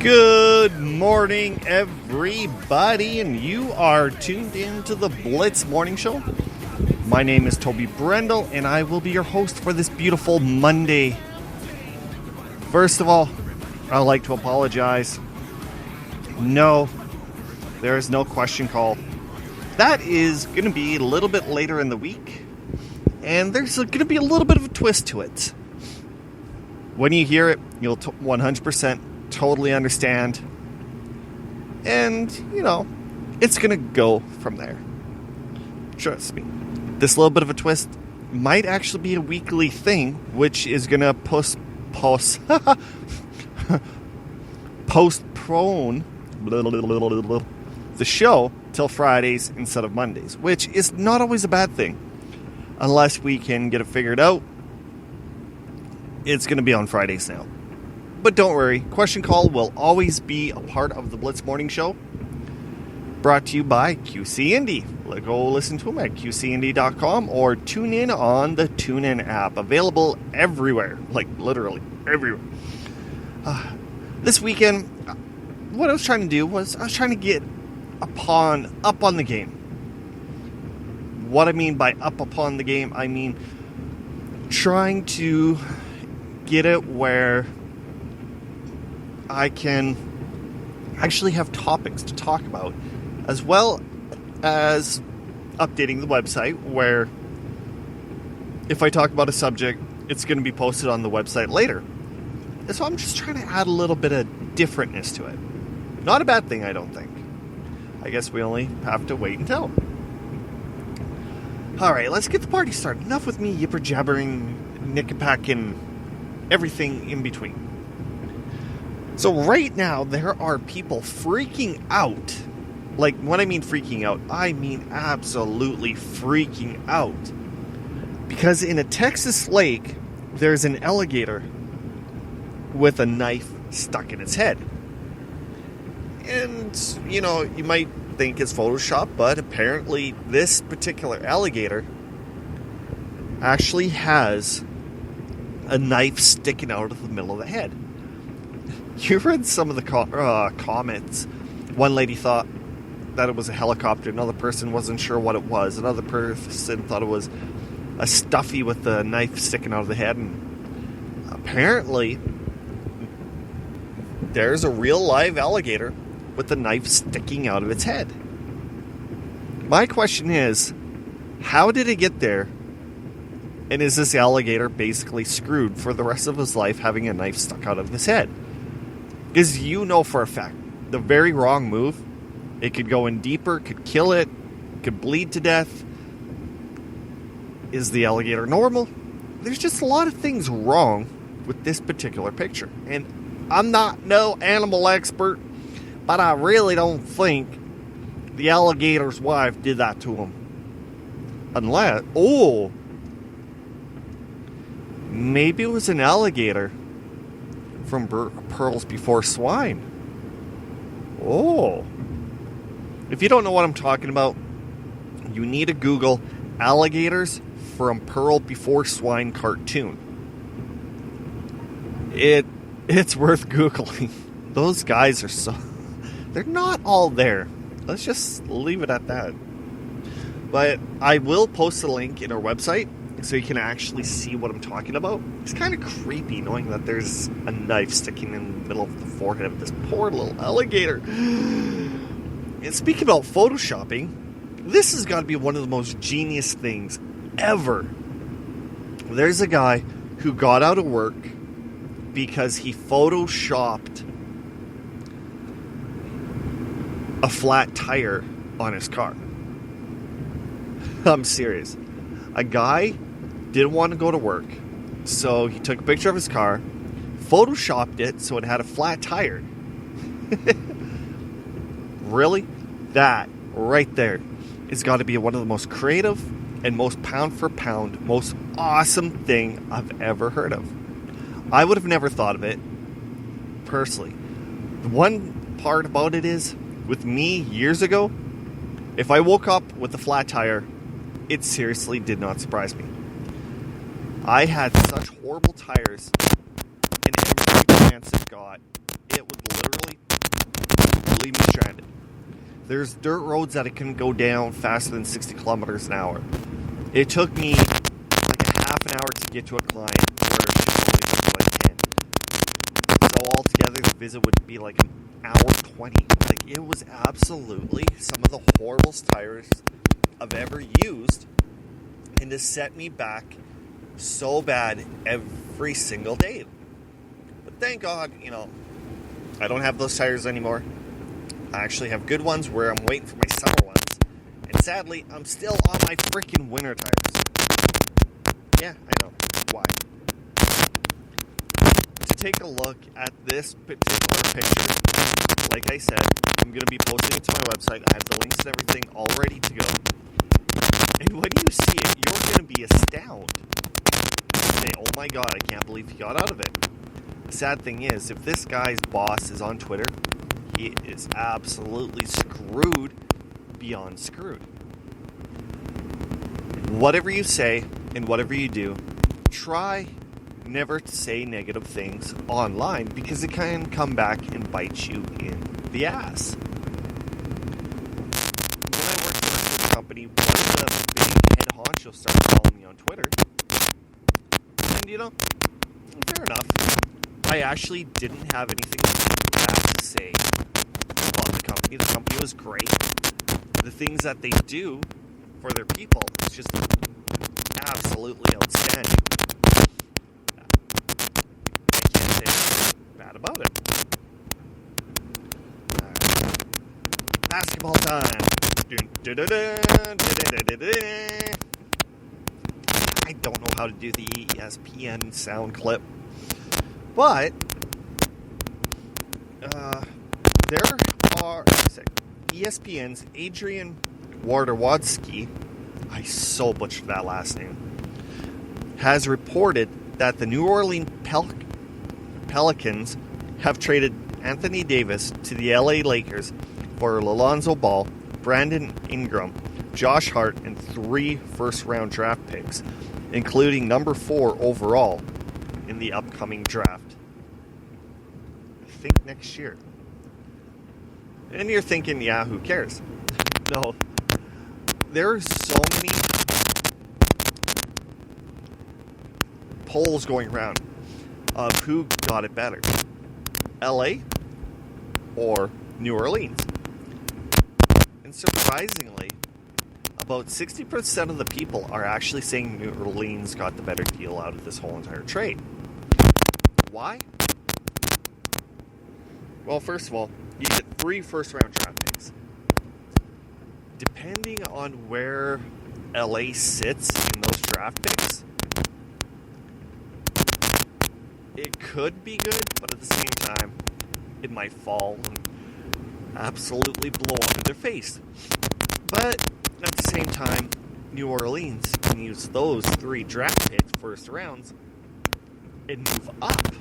Good morning, everybody, and you are tuned in to the Blitz Morning Show. My name is Toby Brendel, and I will be your host for this beautiful Monday. First of all, I'd like to apologize. No, there is no question call. That is going to be a little bit later in the week, and there's going to be a little bit of a twist to it. When you hear it, you'll 100% totally understand, and it's gonna go from there. Trust me. This little bit of a twist might actually be a weekly thing, which is gonna postpone the show till Fridays instead of Mondays, which is not always a bad thing unless we can get it figured out. It's gonna be on Fridays now. But don't worry, Question Call will always be a part of the Blitz Morning Show. Brought to you by QC Indie. Go listen to them at qcindy.com or tune in on the TuneIn app. Available everywhere. Like, literally everywhere. This weekend, what I was trying to do was I was trying to get up on the game. What I mean by up upon the game, I mean trying to get it where I can actually have topics to talk about, as well as updating the website where if I talk about a subject, it's going to be posted on the website later. And so I'm just trying to add a little bit of differentness to it. Not a bad thing, I don't think. I guess we only have to wait until. Alright, let's get the party started. Enough with me yipper jabbering, knickapack, and everything in between. So right now, there are people freaking out. Like, when I mean freaking out, I mean absolutely freaking out. Because in a Texas lake, there's an alligator with a knife stuck in its head. And, you might think it's Photoshop, but apparently this particular alligator actually has a knife sticking out of the middle of the head. You read some of the comments. One lady thought that it was a helicopter. Another person wasn't sure what it was. Another person thought it was a stuffy with a knife sticking out of the head. And apparently, there's a real live alligator with a knife sticking out of its head. My question is, how did it get there? And is this alligator basically screwed for the rest of his life having a knife stuck out of his head? Because for a fact, the very wrong move, it could go in deeper, could kill it, could bleed to death. Is the alligator normal? There's just a lot of things wrong with this particular picture. And I'm not no animal expert, but I really don't think the alligator's wife did that to him. Unless, maybe it was an alligator from Pearls Before Swine. If you don't know what I'm talking about, you need to Google alligators from Pearl Before Swine cartoon. It's worth Googling. Those guys are they're not all there. Let's just leave it at that. But I will post a link in our website so you can actually see what I'm talking about. It's kind of creepy knowing that there's a knife sticking in the middle of the forehead of this poor little alligator. And speaking about photoshopping, this has got to be one of the most genius things ever. There's a guy who got out of work because he photoshopped a flat tire on his car. I'm serious. A guy didn't want to go to work, so he took a picture of his car, photoshopped it so it had a flat tire. Really? That right there has got to be one of the most creative and most pound for pound, most awesome thing I've ever heard of. I would have never thought of it, personally. The one part about it is, with me years ago, if I woke up with a flat tire, it seriously did not surprise me. I had such horrible tires, and every chance it got, it would literally leave me stranded. There's dirt roads that I couldn't go down faster than 60 kilometers an hour. It took me like a half an hour to get to a client where it only took like 10. So altogether, the visit would be like an hour 20. Like, it was absolutely some of the horriblest tires I've ever used, and it set me back so bad every single day. But thank God, I don't have those tires anymore. I actually have good ones where I'm waiting for my summer ones. And sadly, I'm still on my freaking winter tires. Yeah, I know. Why? To take a look at this particular picture, like I said, I'm going to be posting it to my website. I have the links and everything all ready to go. And when you see it, you're going to be astounded. Say, oh my God, I can't believe he got out of it. The sad thing is, if this guy's boss is on Twitter, he is absolutely screwed beyond screwed. Whatever you say and whatever you do, try never to say negative things online, because it can come back and bite you in the ass. When I worked for this company, one of the big head honchos started following me on Twitter. And fair enough. I actually didn't have anything bad to say about the company. The company was great. The things that they do for their people is just absolutely outstanding. I can't say anything bad about it. Alright. Basketball time. I don't know how to do the ESPN sound clip, but there are ESPN's Adrian Wojnarowski, I so butchered that last name, has reported that the New Orleans Pelicans have traded Anthony Davis to the LA Lakers for Lonzo Ball, Brandon Ingram, Josh Hart, and 3 first-round draft picks, including number 4 overall in the upcoming draft. I think next year. And you're thinking, yeah, who cares? No. There are so many polls going around of who got it better, LA or New Orleans. And surprisingly, about 60% of the people are actually saying New Orleans got the better deal out of this whole entire trade. Why? Well, first of all, you get 3 first-round draft picks. Depending on where LA sits in those draft picks, it could be good, but at the same time, it might fall and absolutely blow up in their face. But at the same time, New Orleans can use those 3 draft picks, first rounds, and move up.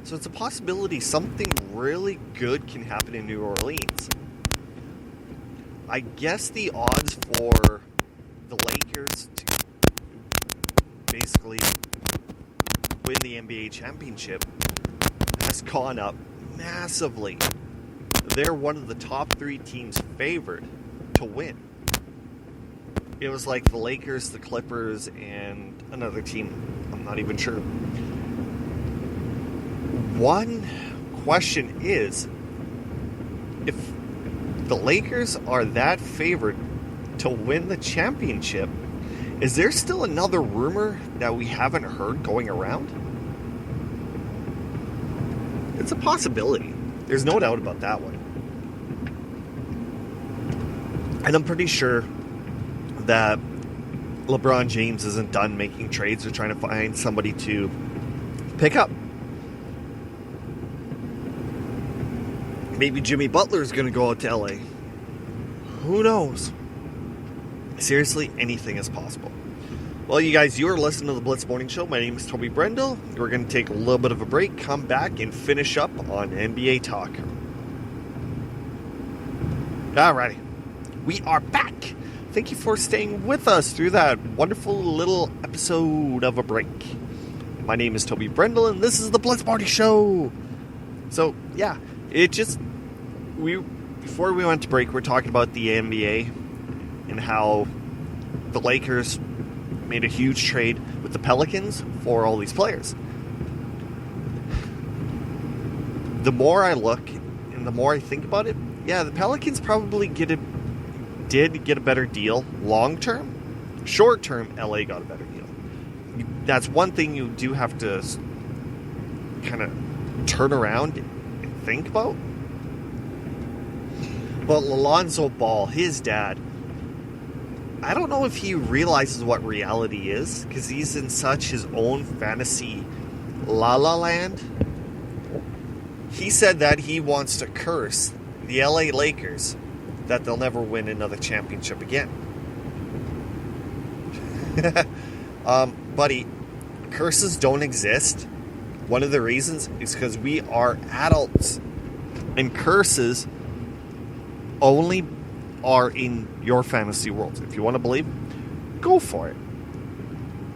So it's a possibility something really good can happen in New Orleans. I guess the odds for the Lakers to basically win the NBA championship has gone up massively. They're one of the top 3 teams favored to win. It was like the Lakers, the Clippers, and another team. I'm not even sure. One question is, if the Lakers are that favored to win the championship, is there still another rumor that we haven't heard going around? It's a possibility. There's no doubt about that one. And I'm pretty sure that LeBron James isn't done making trades or trying to find somebody to pick up. Maybe Jimmy Butler's going to go out to LA. Who knows? Seriously, anything is possible. Well, you guys, you are listening to the Blitz Morning Show. My name is Toby Brendel. We're going to take a little bit of a break, come back, and finish up on NBA talk. Alrighty. We are back. Thank you for staying with us through that wonderful little episode of a break. My name is Toby Brendel, and this is the Blitz Morning Show. So, yeah, before we went to break, we're talking about the NBA and how the Lakers made a huge trade with the Pelicans for all these players. The more I look and the more I think about it, yeah, the Pelicans probably did get a better deal long term. Short term, LA got a better deal. That's one thing you do have to kind of turn around and think about. But Lonzo Ball, his dad, I don't know if he realizes what reality is, because he's in such his own fantasy la-la land. He said that he wants to curse the LA Lakers that they'll never win another championship again. Buddy, curses don't exist. One of the reasons is because we are adults. And curses only are in your fantasy world. If you want to believe, go for it.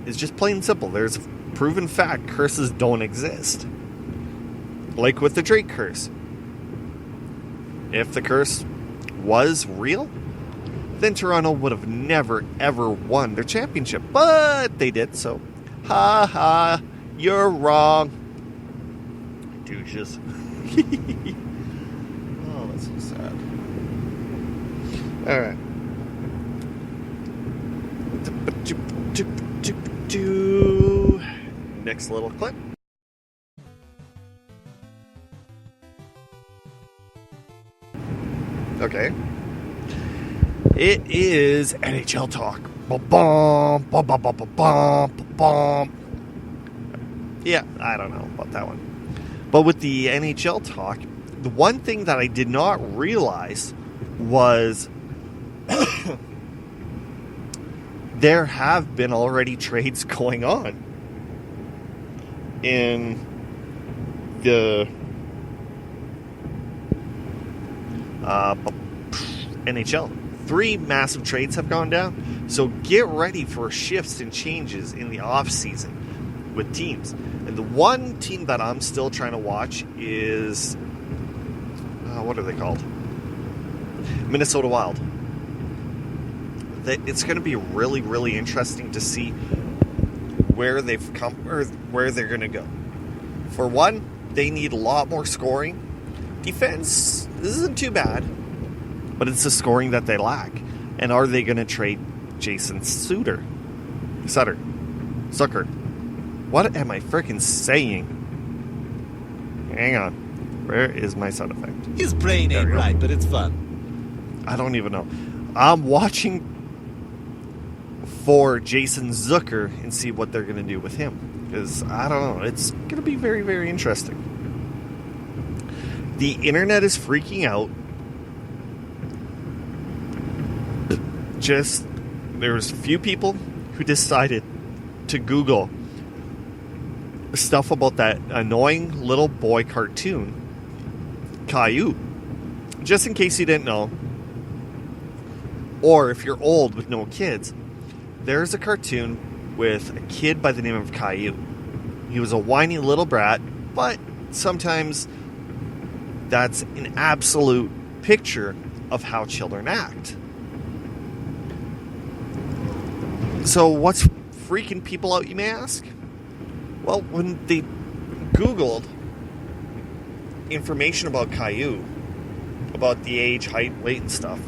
It's just plain simple. There's a proven fact curses don't exist. Like with the Drake curse. If the curse was real, then Toronto would have never ever won their championship. But they did, so ha ha, you're wrong. Douches. Oh, that's so sad. All right. Next little clip. Okay. It is NHL talk. Ba-bum, ba-ba-ba-ba-bum, ba-bum. Yeah, I don't know about that one. But with the NHL talk, the one thing that I did not realize was there have been already trades going on in the NHL. 3 massive trades have gone down, so get ready for shifts and changes in the off season with teams. And the one team that I'm still trying to watch is what are they called? Minnesota Wild. It's going to be really, really interesting to see where they've come or where they're going to go. For one, they need a lot more scoring. Defense isn't too bad, but it's the scoring that they lack. And are they going to trade Jason Sutter? What am I freaking saying? Hang on. Where is my sound effect? His brain ain't right, but it's fun. I don't even know. I'm watching for Jason Zucker and see what they're going to do with him. Because, I don't know. It's going to be very, very interesting. The internet is freaking out. There's a few people who decided to Google stuff about that annoying little boy cartoon, Caillou. Just in case you didn't know, or if you're old with no kids, there's a cartoon with a kid by the name of Caillou. He was a whiny little brat, but sometimes that's an absolute picture of how children act. So what's freaking people out, you may ask? Well, when they Googled information about Caillou, about the age, height, weight, and stuff,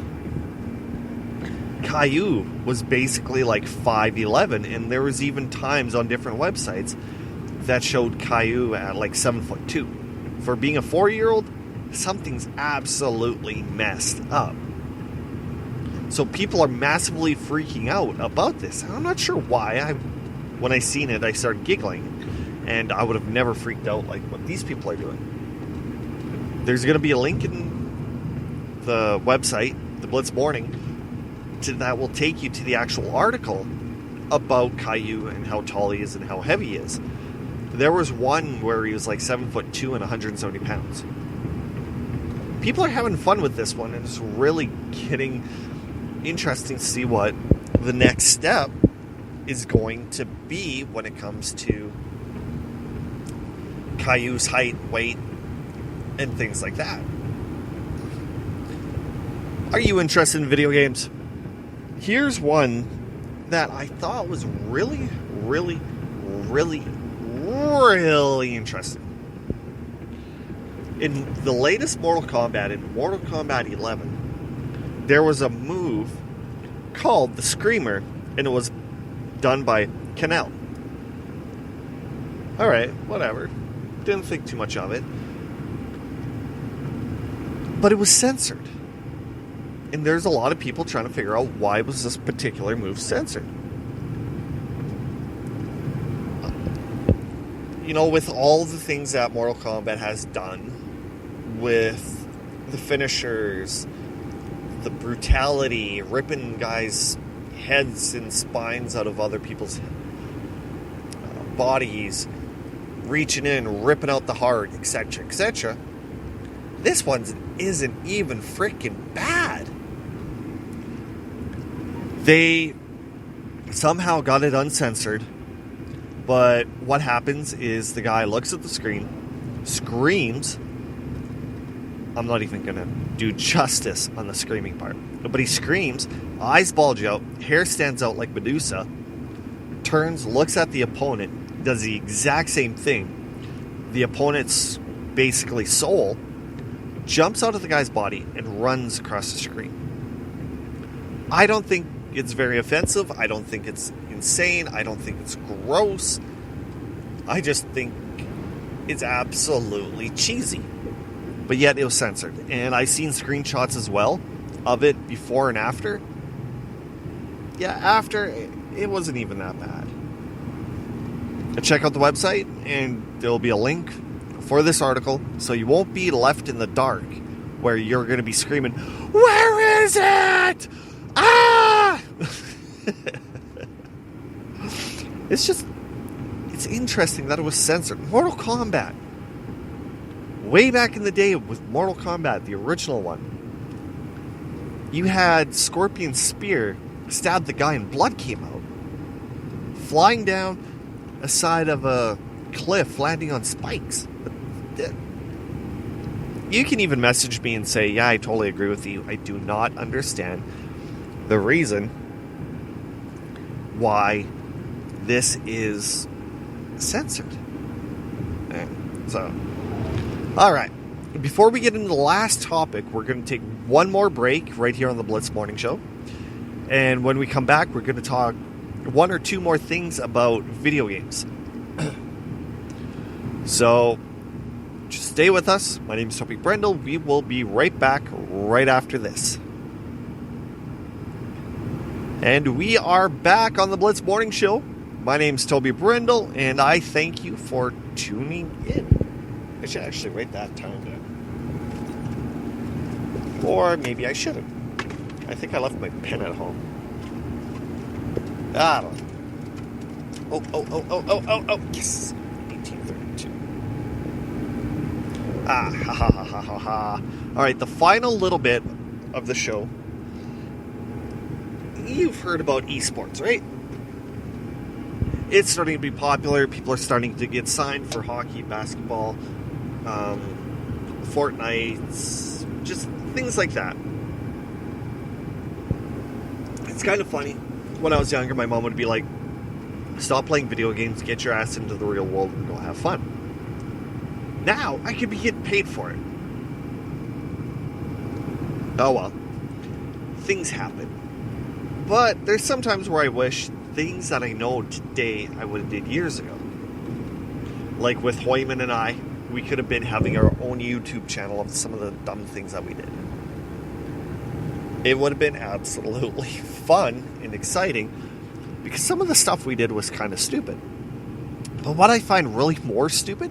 Caillou was basically like 5'11", and there was even times on different websites that showed Caillou at like 7'2". For being a 4-year-old, something's absolutely messed up. So people are massively freaking out about this. I'm not sure why. When I seen it, I started giggling, and I would have never freaked out like what these people are doing. There's going to be a link in the website, the Blitz Morning, that will take you to the actual article about Caillou and how tall he is and how heavy he is. There was one where he was like 7'2" and 170 pounds. People are having fun with this one, and it's really getting interesting to see what the next step is going to be when it comes to Caillou's height, weight, and things like that. Are you interested in video games? Here's one that I thought was really, really, really, really interesting. In the latest Mortal Kombat, in Mortal Kombat 11, there was a move called the Screamer, and it was done by Canal. Alright, whatever. Didn't think too much of it. But it was censored. And there's a lot of people trying to figure out why was this particular move censored. You know, with all the things that Mortal Kombat has done, with the finishers, the brutality, ripping guys' heads and spines out of other people's bodies, reaching in, ripping out the heart, etc., etc., this one isn't even freaking bad. They somehow got it uncensored, but what happens is the guy looks at the screen, screams. I'm not even going to do justice on the screaming part, but he screams, eyes bulge out, hair stands out like Medusa, turns, looks at the opponent, does the exact same thing. The opponent's basically soul jumps out of the guy's body and runs across the screen. I don't think it's very offensive. I don't think it's insane. I don't think it's gross. I just think it's absolutely cheesy. But yet it was censored. And I've seen screenshots as well of it before and after. Yeah, after, it wasn't even that bad. Check out the website, and there will be a link for this article, so you won't be left in the dark where you're going to be screaming, "Where is it? Ah!" It's interesting that it was censored. Mortal Kombat. Way back in the day with Mortal Kombat, the original one, you had Scorpion's spear stab the guy and blood came out. Flying down a side of a cliff, landing on spikes. You can even message me and say, yeah, I totally agree with you. I do not understand the reason why this is censored. So, alright. Before we get into the last topic, we're going to take one more break right here on the Blitz Morning Show. And when we come back, we're going to talk one or two more things about video games. So, just stay with us. My name is Toby Brendel. We will be right back right after this. And we are back on the Blitz Morning Show. My name is Toby Brendel, and I thank you for tuning in. I should actually write that time down. Or maybe I shouldn't. I think I left my pen at home. I don't know. Oh, yes! 1832. Ha ha ha ha ha ha. Alright, the final little bit of the show. You've heard about esports, right? It's starting to be popular. People are starting to get signed for hockey, basketball, Fortnite, just things like that. It's kind of funny. When I was younger, my mom would be like, stop playing video games, get your ass into the real world and go have fun. Now, I could be getting paid for it. Oh well. Things happen. But there's sometimes where I wish things that I know today I would have did years ago. Like with Hoyman and I, we could have been having our own YouTube channel of some of the dumb things that we did. It would have been absolutely fun and exciting because some of the stuff we did was kind of stupid. But what I find really more stupid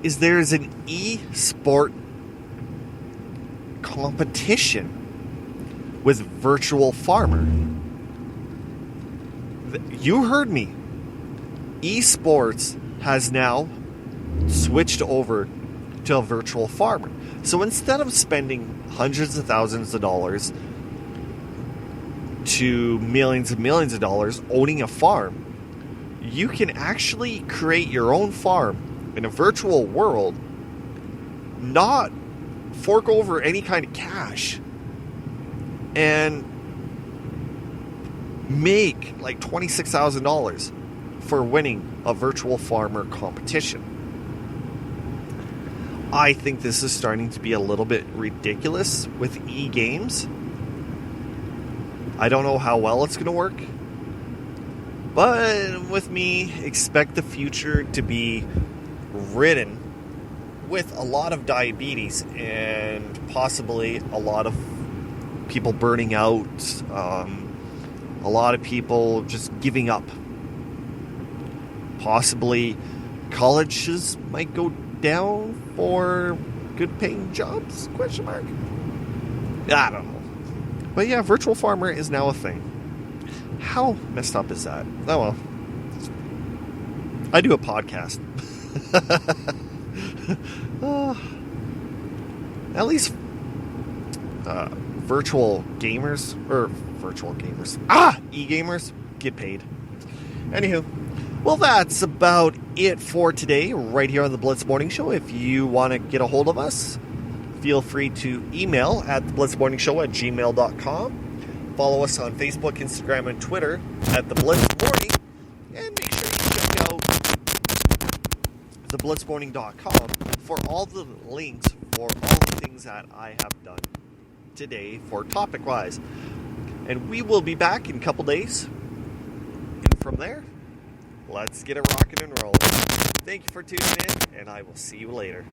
is there's an e-sport competition with Virtual Farmer. You heard me. Esports has now switched over to a Virtual Farmer. So instead of spending hundreds of thousands of dollars to millions and millions of dollars owning a farm, you can actually create your own farm in a virtual world, not fork over any kind of cash, and make like $26,000 for winning a Virtual Farmer competition. I think this is starting to be a little bit ridiculous with e-games. I don't know how well it's going to work. But with me, expect the future to be ridden with a lot of diabetes and possibly a lot of people burning out, a lot of people just giving up. Possibly colleges might go down for good paying jobs? Question mark. I don't know. But yeah, Virtual Farmer is now a thing. How messed up is that? Oh well. I do a podcast. At least virtual gamers e-gamers get paid. Anywho, well, that's about it for today right here on the Blitz Morning Show. If you want to get a hold of us, feel free to email at theblitzmorningshow@gmail.com. Follow us on Facebook, Instagram, and Twitter at The Blitz Morning. And make sure you check out theblitzmorning.com for all the links for all the things that I have done today for topic-wise. And we will be back in a couple days. And from there, let's get it rocking and rolling. Thank you for tuning in, and I will see you later.